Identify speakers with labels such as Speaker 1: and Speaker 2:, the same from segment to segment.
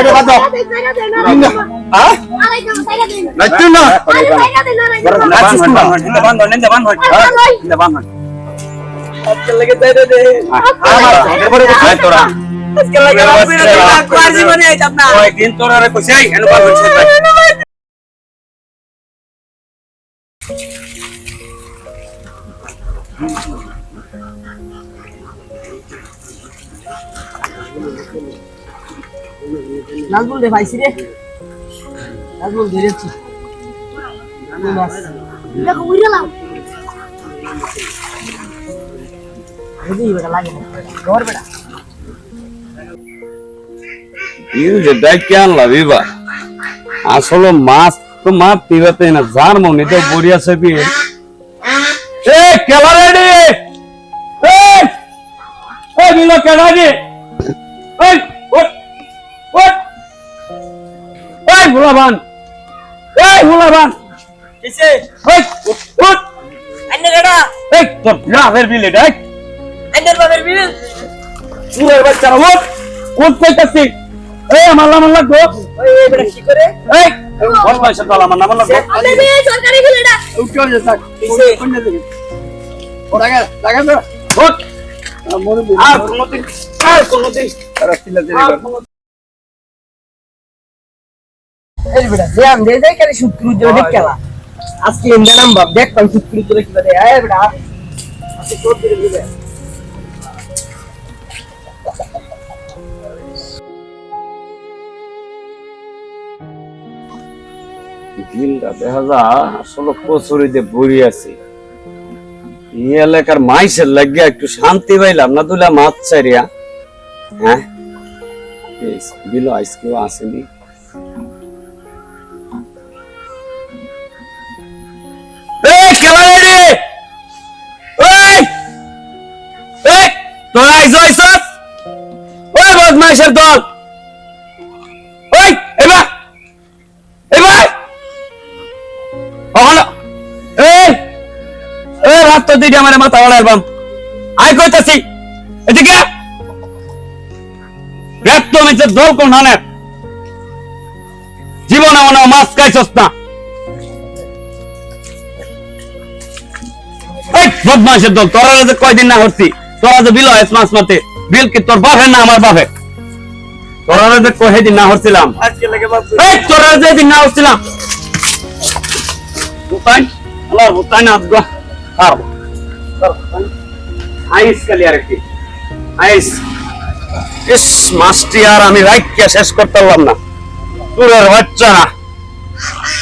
Speaker 1: এটা বাদ দাও হ্যাঁ নাচছো না আজকে লাগে যাইরে দে আমার এরপরে কই তোরা আজকে লাগে আর জীবনে আইতাম না ওই দিন তোরা রে কইছি আই এনো বাদ হইছে
Speaker 2: নাজমুল রে ভাইছি রে নাজমুল ধরেছি দেখো উড়ে লাও এই বেটা লাগে না ঘর বেটা
Speaker 3: ইউ যে ডাইকে আনলা বিবা আসলে মাছ তো মাছ পিবাতে না যার মনে তো বড়িয়া ছবি এ কেলা রেডি এ বিলো কেলা রে এই ওট এই ভুলাবান
Speaker 2: কিসে
Speaker 3: ওট
Speaker 2: আন্নে গড়া
Speaker 3: এই তোর লাভের বিলে ডাক
Speaker 2: আন্নের বাবার বিল
Speaker 3: পুরো বাচ্চা ওট কইতাছি এই আমার নাম লাগবো
Speaker 2: ওই বেটা কি করে
Speaker 3: এই কোন পয়সা তো আমার নাম লাগবো
Speaker 2: আন্নে বে সরকারি বিল এটা
Speaker 1: উঠো যে থাক
Speaker 2: কিসে
Speaker 1: কোন দিকে ওরা লাগা না
Speaker 3: ওট
Speaker 1: মনে
Speaker 3: আর কোনদিন
Speaker 1: রাস্তিলা দেরি কর
Speaker 2: এই বেটা যে আম দে যাই করে শুক্রু জোর দেখলা আজকে ইন্দা নাম বাপ দেখ কোন শুক্রু জোর কি বলে আয় বেটা আজকে তোর দিলে দিলে
Speaker 3: দিনটা দেখা যা আসলে কচুরিতে ভরি আছে এই এলাকার মাইসের লাগিয়া একটু শান্তি পাইলাম না দুলা মাছ চারিয়া হ্যাঁ বিল আইসকেও আসেনি তোরা আইস ওই বদমাইশের দল ওই এবার রাত তো দিদি আমার মাথা ওড়ার বাম আই কইতাছি এদিকে রাত তো আমি দল কোন হানে জীবন আমার মাছ খাইছস না এই বদমাইশের দল তোরা যে কয়দিন না করছি তোরা যে বিল হয় মাছ মারতে বিল কি তোর বাপের না আমার বাপের তোরা যে কয়দিন না হচ্ছিলাম
Speaker 1: আজকে লাগে বাপ
Speaker 3: এই তোরা যে দিন না হচ্ছিলাম বুতাই আল্লাহ বুতাই না আজগো আর আইস খালি আর কি আইস ইস মাছটি আর আমি রাইখকে শেষ করতে পারলাম না তোর বাচ্চা না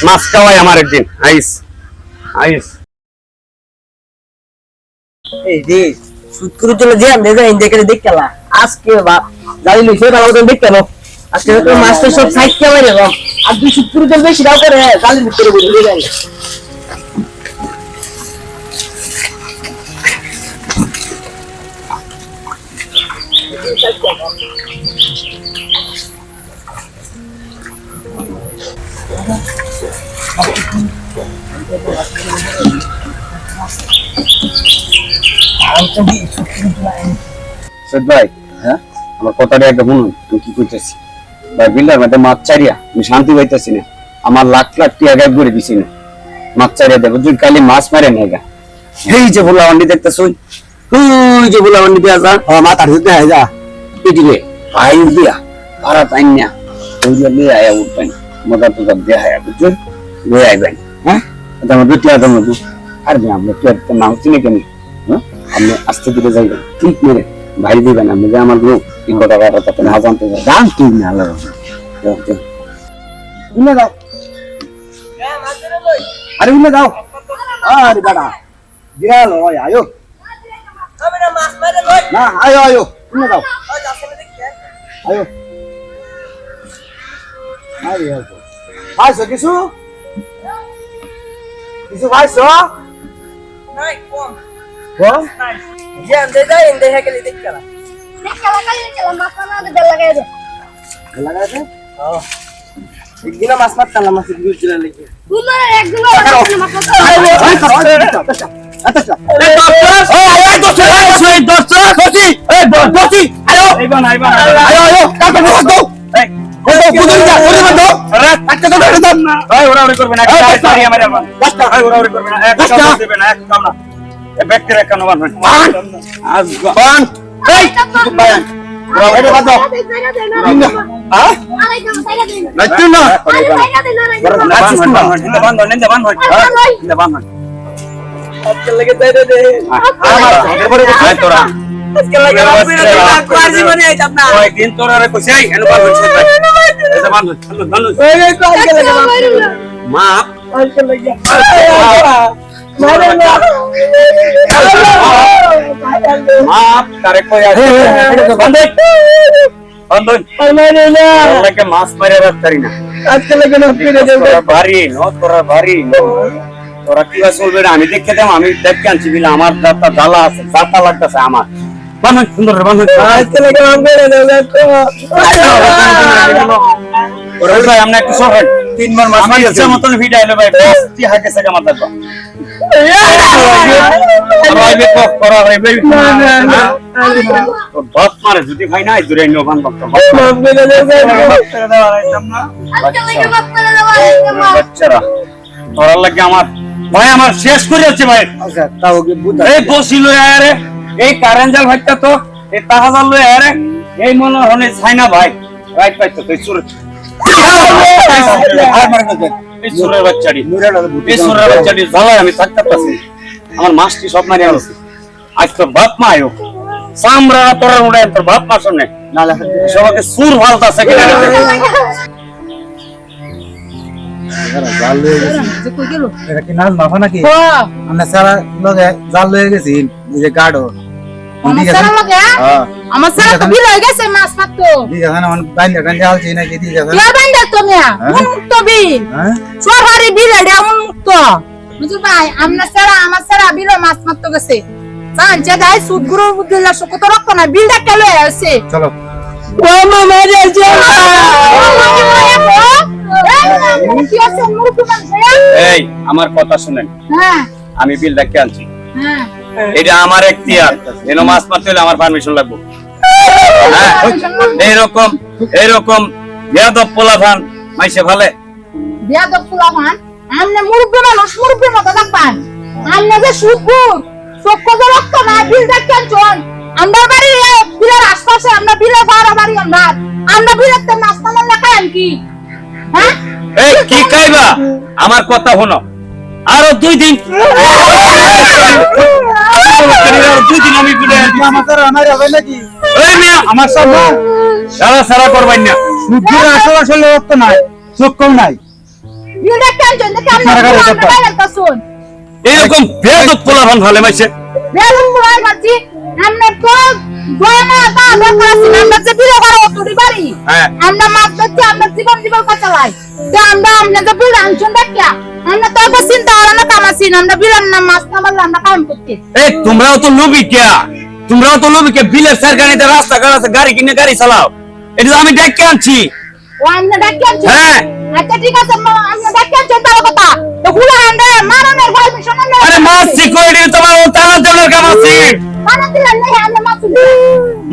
Speaker 3: মাছ খাওয়াই আমার একদিন আইস
Speaker 2: এই রে শুক্রু জোর যে আম দে যাই ইন্দা করে দেখলা আজকে জানি লইছে ভালো মতন দেখলো আজকে তো মাস্টার সব সাইড কে মারে গো আর দুই শুক্রু জোর বেশি দাও করে জালির ভিতরে বলে যায়
Speaker 3: ভাই হ্যাঁ আমার কথাটা একটা শুনুন আমি কি করতেছি ভাই বিল্ডার মধ্যে মাছ চারিয়া আমি শান্তি পাইতেছি না আমার লাখ লাখ টাকা গায়েব করে দিছি না মাছ চারিয়া দেবো তুই কালি মাছ মারে না এই যে ভোলা বান্ডি দেখতেছ ওই যে ভোলা বান্ডি দেওয়া যা
Speaker 1: মাথার দিতে হয় যা
Speaker 3: পিটিলে আইন দিয়া ভাড়া তাই না ওই যে লিয়ে আয়া উঠবেন মজা টজা দেয়া হয় বুঝলেন লিয়ে আইবেন হ্যাঁ এটা আমার দুটি আদম আর আমরা তো নাম চিনি কেন হ্যাঁ আপনি আস্তে ধীরে যাইবেন ঠিক মেরে ভাই দিবেন আমি যে আমার গ্রুপ 300 টাকা তাতে না জানতে দাম কি না আল্লাহ
Speaker 1: উনে দাও আরে উনে দাও আরে বাড়া গেল ওই আয়ো
Speaker 2: আমরা মাছ মারে লই
Speaker 1: না আয়ো উনে দাও
Speaker 2: ওই যাচ্ছে দেখি
Speaker 1: আয়ো আরে আয়ো ভাইছো কিছু ভাইছো
Speaker 2: নাই কম
Speaker 1: কম
Speaker 2: নাই যে আম দে যাই ইন্দা হেকলি দেখলা মাছ না দে লাগাই দে
Speaker 1: লাগাইছে একদিন মাছ মারতাম মাছ গুজরা লেগে
Speaker 2: কুমার একদিন মাছ
Speaker 3: বুঝুন যা ওরে বাদ দাও আরে একটা তো ধরে দাও না
Speaker 1: ভাই ওরা করবে না সারি আমার আমার ভাই ওরা করবে না এক কাম দেবে না এক কাম না এ ব্যক্তির এক কাম বান আজ বান এই ভাই ওরে বাদ দাও হ্যাঁ
Speaker 3: নাইতো না
Speaker 1: বান বান
Speaker 2: আজকে লাগে যাইরে দে
Speaker 1: আমার এরপরে কোথায় তোরা
Speaker 2: আজকে লাগে আমার জীবনে আইতাম না
Speaker 1: কয়েকদিন তোরা রে কইছাই এনে বান হচ্ছে ভাই এটা বান
Speaker 2: ওই তো আজকে লাগে
Speaker 1: মা
Speaker 2: আজকে লাগে মারে না
Speaker 1: মা তারে কই আছে বন্ধ বন্ধ
Speaker 2: মারে না
Speaker 1: তোরাকে মাছ মারে রাখতারি না
Speaker 2: আজকে লাগে না ফিরে যাবে
Speaker 1: তোরা ভারী তোরা কি চলবে আমি দেখে দেব আমি দেখে আনছি বিলে আমার দাঁতা জ্বালা আছে দাঁতা লাগতেছে আমার বান্ধব সুন্দর বান্ধব
Speaker 2: আজকে লাগে আম করে দেবে
Speaker 1: ওরা ভাই আমরা একটু সরেন 3 বার মাছ আমার ইচ্ছা মতন ভিড়াইলো ভাই কি হাকে সাকা মাথা তো আইবে কো করা হইবে
Speaker 2: না
Speaker 1: তো বাপ মারে যদি ভাই নাই দূরে নিও বান্ধব তো
Speaker 2: মাম করে দেবে
Speaker 1: বাচ্চারা তোরা লাগে আমার ভাই আমার শেষ করে যাচ্ছে ভাই
Speaker 3: আচ্ছা তাও কি বুঝা
Speaker 1: এই বসিল আরে এই কারেন্ট জাল ভাইটা তো এই তাহাজাল লই আরে এই মনে হনে ছাইনা ভাই রাইট পাইতো তুই সুর
Speaker 3: আর মার না
Speaker 1: এই সুরের বাচ্চাটি
Speaker 3: নুরা না
Speaker 1: এই সুরের বাচ্চাটি জ্বালায় আমি থাকতে পারছি আমার মাছটি সব মারি আনছি আজ তোর বাপ মা আয়ো সামরা তোর উড়ে তোর বাপ মা শুনে
Speaker 3: নালা
Speaker 1: সবাইকে সুর ভালতাছে কিনা
Speaker 3: জাল লয়ে গেছি এটা কি নাচ মাফা নাকি আমরা সারা লগে জাল লয়ে গেছি এই যে গাড়ো
Speaker 4: আমার সারা তো বিল হয়ে গেছে মাছ মাত্র
Speaker 3: দিকে খানা মান বাইন্দা গান্ডে আলছি নাকি দিকে
Speaker 4: কে বান্দা তুমি কোন মুক্ত বিল
Speaker 3: হ্যাঁ
Speaker 4: সরকারি বিল এটা এমন মুক্ত বুঝুন ভাই আমরা সারা আমার সারা বিল মাছ মাত্র গেছে জান যে দাই সুদ গুরু বুদ্ধলা কত রকম না বিলটা কেন আছে
Speaker 3: চলো
Speaker 2: মামা মারে যা
Speaker 1: এই আমার কথা শুনেন
Speaker 4: হ্যাঁ
Speaker 1: আমি বিল দেখে আনছি
Speaker 4: হ্যাঁ
Speaker 1: এটা আমার এখতিয়ার এনো মাছ মারতে হলে আমার পারমিশন লাগবে হ্যাঁ এইরকম বেয়াদব পোলাফান মাইসে ভালে
Speaker 4: বিয়াদব ফুলামান আমনে মুরব্বি মানুষ মুরব্বির মতো দেখবান আমনে যে সুদপুর চক্কর রক্ত না বিলটা কেন চল আমরা বাড়ি বিলের আশপাশে আমরা বিলের বাড়ি আমরা বিলের তো নাস্তা মাল্লা খাই কি হ্যাঁ
Speaker 1: এই কি খাইবা আমার কথা শোনো আরো 2 দিন আরো 2 দিন আমি বিলে
Speaker 3: আমার সারা আমার হবে নাকি
Speaker 1: এই মিয়া
Speaker 3: আমার সব
Speaker 1: সারা করবেন না
Speaker 3: সুদ্দির আসলে রক্ত নাই চোখ কম নাই
Speaker 4: বিলটা কেন চল দেখে আমরা বাইরে তো শুন
Speaker 1: এরকম বেয়াদব পোলাফান ভালে মাইসে
Speaker 4: বেলুন মুড়াই মারছি আমরা তো গোয়না তা দরকার আছে আমরা যে বিলে করো তোরি বাড়ি
Speaker 1: হ্যাঁ
Speaker 4: আমরা মাছ ধরছি আমরা জীবন চালাই তো আমরা যে বিল আনছন দেখা আমরা তো আগে চিন্তা করা না কামাছি আমরা বিলের নাম মাছ না মারলে আমরা কাম করতে
Speaker 1: এই তোমরাও তো লোভী কে বিলের সরকারিতে রাস্তা আছে গাড়ি কিনে গাড়ি চালাও এটা আমি দেখে আনছি
Speaker 4: ও আমরা ডাকি আনছি
Speaker 1: হ্যাঁ
Speaker 4: আচ্ছা ঠিক আছে আমরা ডাকি আনছি তার কথা তো হুলা আন্ডে মারনের পারমিশন না
Speaker 1: আরে মাছ সিকিউরিটি তোমার ও তালা জনের কাম আছে
Speaker 4: মানা দিলেন না আমরা মাছ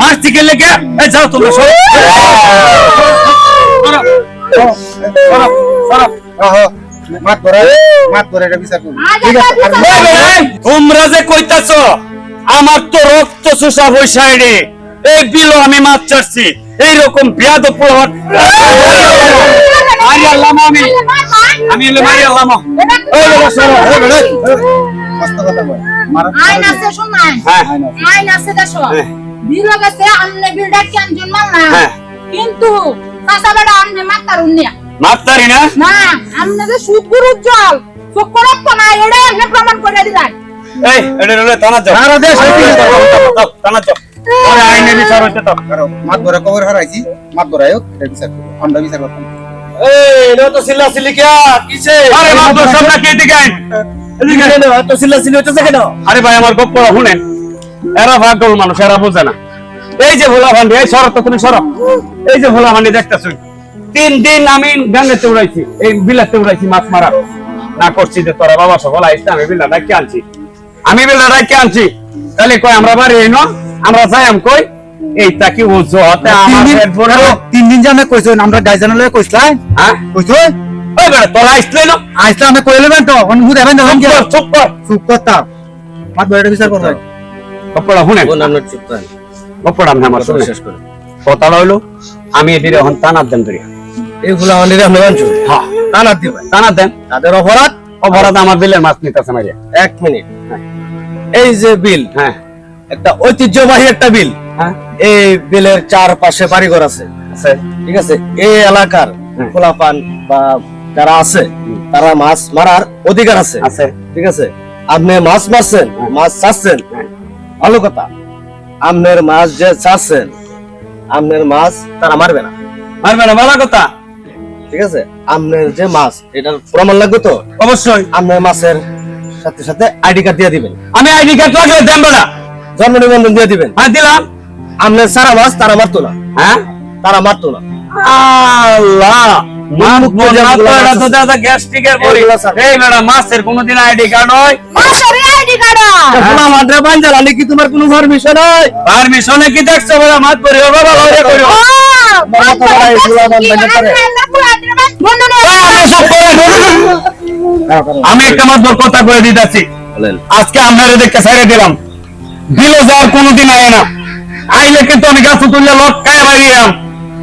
Speaker 1: মাছ থেকে লেগে এই যাও তোমরা সব
Speaker 3: মাত করে এটা বিচার করুন
Speaker 1: তোমরা যে কইতাছো আমার তো রক্ত চোষা বৈশাই রে এই বিল আমি মাছ চাচ্ছি এইরকম বেয়াদব পোলাপান মারি আল্লাহ আমি এলে মারি আল্লাহ এই লোক সরো
Speaker 3: মস্ত কথা বল মারা
Speaker 4: আইন আছে শুন না
Speaker 1: হ্যাঁ
Speaker 4: আইন আছে দেখো বিল গেছে আমনে বিল ডাকি আনছন মারলা
Speaker 1: হ্যাঁ।
Speaker 4: কিন্তু কাঁচাবেড়া আমনে মাতারুন না
Speaker 1: মাত্তারি না
Speaker 4: না আমনে যে সুদ গুরু জল চক্করত তো না এটা আমনে প্রমাণ করে দিলেন
Speaker 1: এই এটা রে থানা যাও
Speaker 3: সারা দেশ
Speaker 1: থানা যাও পরে আইনে বিচার হইতে তো
Speaker 3: মাত ধরে কবর হারাইছি মাত ধরায়ও এটা বিচার করব আমরা বিচার করতাম
Speaker 2: এই লো তো সিল্লা সিলি কে কিসে
Speaker 1: আরে মাত্র সামনে কে দিকে আইন
Speaker 2: এদিকে এলো তো সিল্লা সিলি হচ্ছে কেন
Speaker 1: আরে ভাই আমার গপ্প শুনেন এরা ভাগ্যল মানুষ এরা বোঝে না এই যে ভোলা ভান্ডি এই সরব তো তুমি সরব এই যে ভোলা ভান্ডি দেখতেছ 3 দিন আমি গাঙ্গেতে উড়াইছি এই বিলাতে উড়াইছি মাছ মারা না করছি যে তোরা বাবা সকল আইসতে আমি বিলা ডাকি আনছি তাহলে কই আমরা বাড়ি এনো আমরা যাইম কই এইটা কি বলছো হতে আমাদের পরে
Speaker 5: 3 দিন যে আমরা কইছেন আমরা গাইজানালে কইছলাই
Speaker 1: হ্যাঁ
Speaker 5: কইছো
Speaker 1: ওই বেটা তোরা আসলে না
Speaker 5: আইসলা আমরা কইলেন তো অন বুঝ আবেন দেখেন কি
Speaker 1: চুপ কর
Speaker 5: চুপ করতা মাত বড় বিচার করতে
Speaker 1: কপড়া শুনে
Speaker 2: আমরা চুপ করেন
Speaker 1: কপড়া আমি আমার শুনে
Speaker 2: শেষ করে
Speaker 1: কথাটা হইলো আমি এদিকে এখন টানার দেন ধরি
Speaker 2: এই ফুলাফান্ডিরে আপনি মানছো
Speaker 1: হ্যাঁ
Speaker 2: টানার দিবেন
Speaker 1: টানার দেন
Speaker 2: তাদের অপরাধ
Speaker 1: অপরাধ আমার বিলের মাছ নিতেছে মারিয়া
Speaker 2: 1 মিনিট এই যে বিল
Speaker 1: হ্যাঁ
Speaker 2: একটা ঐতিহ্যবাহী একটা বিল
Speaker 1: হ্যাঁ
Speaker 2: এই বিলের চারপাশে বাড়িঘর আছে
Speaker 1: আছে
Speaker 2: ঠিক আছে এই এলাকার
Speaker 1: হুম।
Speaker 2: খোলাপান বা যারা আছে তারা মাছ মারার অধিকার আছে
Speaker 1: আছে
Speaker 2: ঠিক আছে আপনি মাছ মারছেন মাছ চাচ্ছেন
Speaker 1: হ্যাঁ।
Speaker 2: ভালো কথা আপনার মাছ যে চাচ্ছেন আপনার মাছ তারা মারবে না
Speaker 1: মারবে না ভালো কথা
Speaker 2: ঠিক আছে আপনার যে মাছ এটার প্রমাণ লাগবে তো
Speaker 1: অবশ্যই
Speaker 2: আপনার মাছের সাথে সাথে আইডি কার্ড দিয়ে দিবেন
Speaker 1: আমি আইডি কার্ড লাগলে দেন বেটা
Speaker 2: জন্ম নিবন্ধন দিয়ে দিবেন
Speaker 1: হ্যাঁ দিলাম
Speaker 2: আপনার সারা মাছ তারা মারতো না
Speaker 1: হ্যাঁ
Speaker 2: তারা মারতো না
Speaker 1: আল্লাহ
Speaker 2: মুক্ত যেগুলো মাছ আছে।
Speaker 1: গ্যাস্ট্রিকের পরি
Speaker 2: এগুলো স্যার।
Speaker 1: এই বেটা মাছের কোনোদিন আইডি কার্ড হয়
Speaker 4: মাছের আইডি কার্ড
Speaker 2: মাদ্রা বাঞ্জালালে কি তোমার কোনো পারমিশন হয়
Speaker 1: পারমিশনে কি দেখছো বেটা মাছ পরি বাবা লড়ে করিও আমি একটা মাত্র কথা কয়ে দিতেছি
Speaker 2: বলেন
Speaker 1: আজকে আপনারা দেখে ছেড়ে দিলাম দিলে যাওয়ার কোনোদিন আয় না আইলে কিন্তু আমি গাছ তুললে লটকায় বাইরিয়াম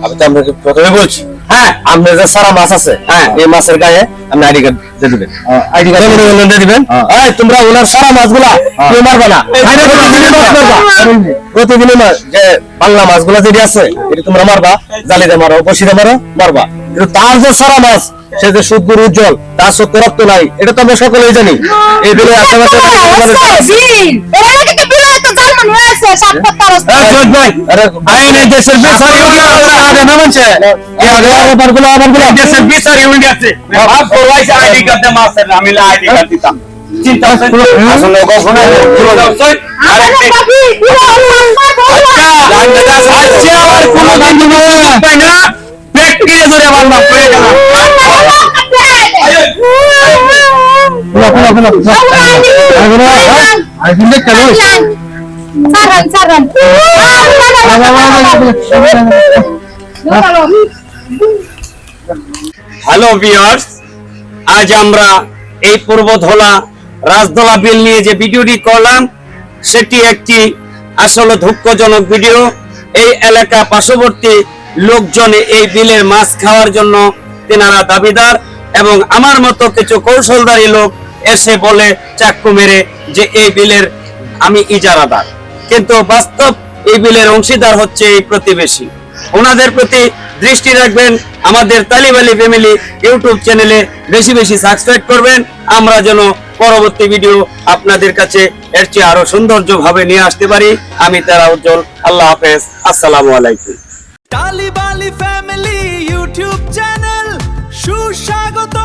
Speaker 2: আমি তো আপনাকে প্রথমে বলছি
Speaker 1: হ্যাঁ
Speaker 2: আপনার যে সারা মাছ আছে
Speaker 1: হ্যাঁ।
Speaker 2: এই মাছের গায়ে আপনি আইডি কার্ড দিয়ে দিবেন
Speaker 5: আইডি কার্ড
Speaker 2: জন্মনিবন্ধন দিয়ে দিবেন এই তোমরা ওনার সারা মাছগুলা কেউ মারবে না আইনে প্রতিদিনই মাছ মারবা প্রতিদিনই মাছ যে বাংলা মাছগুলা যেটি আছে এটি তোমরা মারবা জালিতে মারো বসিতে মারো মারবা কিন্তু তার যে সারা মাছ সে যে সুদগুর উজ্জ্বল তার চোখে রক্ত নাই এটা তো আমরা সকলেই জানি এই বিলের আশেপাশে
Speaker 1: আইনে দেশের বিচার দেশের বিচার ইউনিট আছে আইডি কার্ড মাছের আমি আইডি কার্ড দিতাম চিন্তা আসলে কখনো আচ্ছা আর কোনোদিন পাই না প্র্যাকটিস ধরে আমার নাম করে গেলাম হ্যালো ভিউয়ার্স আজ আমরা এই পূর্বধলা রাজদলা বিল নিয়ে যে ভিডিওটি করলাম সেটি একটি আসলে দুঃখজনক ভিডিও এই এলাকা পার্শ্ববর্তী লোকজন এই বিলের মাছ খাওয়ার জন্য তেনারা দাবিদার এবং আমার মতো কিছু কৌশলদারী লোক এসে বলে চাক্কু মেরে যে এই বিলের আমি ইজারাদার কিন্তু বাস্তব এই বিলের অংশীদার হচ্ছে এই প্রতিবেশী ওনাদের প্রতি দৃষ্টি রাখবেন আমাদের তালিবালি ফ্যামিলি ইউটিউব চ্যানেলে বেশি বেশি সাবস্ক্রাইব করবেন আমরা যেন পরবর্তী ভিডিও আপনাদের কাছে এর চেয়ে আরো সৌন্দর্যভাবে নিয়ে আসতে পারি আমি তারা উজ্জ্বল আল্লাহ হাফেজ আসসালামু আলাইকুম
Speaker 6: তালিবালি ফ্যামিলি ইউটিউব চ্যানেল সুস্বাগত